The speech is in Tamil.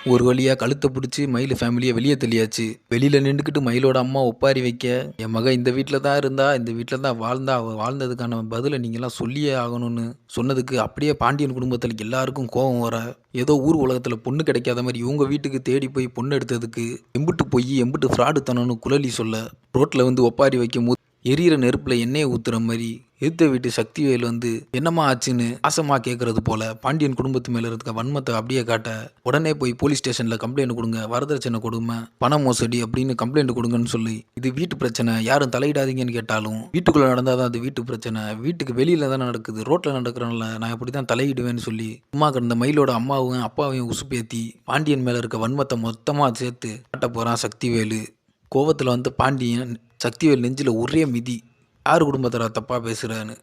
ஒரு வழியா கழுத்த பிடிச்சி மயில் ஃபேமிலியை வெளியே தள்ளியாச்சு. வெளியில நின்றுக்கிட்டு மயிலோட அம்மா ஒப்பாரி வைக்க, என் மக இந்த வீட்டில் தான் இருந்தா, இந்த வீட்டில் தான் வாழ்ந்தா, அவள் வாழ்ந்ததுக்கான பதிலை நீங்கள்லாம் சொல்லியே ஆகணும்னு சொன்னதுக்கு அப்படியே பாண்டியன் குடும்பத்தில் எல்லாருக்கும் கோபம் வர, ஏதோ ஊர் உலகத்தில் பொண்ணு கிடைக்காத மாதிரி இவங்க வீட்டுக்கு தேடி போய் பொண்ணு எடுத்ததுக்கு எம்புட்டு போய் எம்புட்டு ஃப்ராடு தனம்னு குழலி சொல்ல, ரோட்டில் வந்து ஒப்பாரி வைக்கும் போது எரியிற நெருப்புல எண்ணெயை ஊத்துற மாதிரி எதிர்த்த வீட்டு சக்திவேல் வந்து என்னம்மா ஆச்சுன்னு பாசமா கேட்கறது போல பாண்டியன் குடும்பத்து மேல இருக்க வன்மத்தை அப்படியே காட்ட, உடனே போய் போலீஸ் ஸ்டேஷன்ல கம்ப்ளைண்ட் கொடுங்க, வரதட்சணை கொடுமை, பண மோசடி அப்படின்னு கம்ப்ளைண்ட் கொடுங்கன்னு சொல்லி, இது வீட்டு பிரச்சனை, யாரும் தலையிடாதீங்கன்னு கேட்டாலும் வீட்டுக்குள்ள நடந்தாதான் அது வீட்டு பிரச்சனை, வீட்டுக்கு வெளியில தான் நடக்குது, ரோட்ல நடக்கிறனால நான் இப்படி தான் தலையிடுவேன்னு சொல்லி சும்மா கிடந்த மயிலோட அம்மாவும் அப்பாவையும் உசுப்பேத்தி பாண்டியன் மேல இருக்க வன்மத்தை மொத்தமா சேர்த்து காட்ட போறான் சக்திவேலு. கோவத்துல வந்து பாண்டியன் சக்திவேல் நெஞ்சில ஒரே மிதி. யார் குடும்பத்தரா தப்பா பேசுறேன்னு.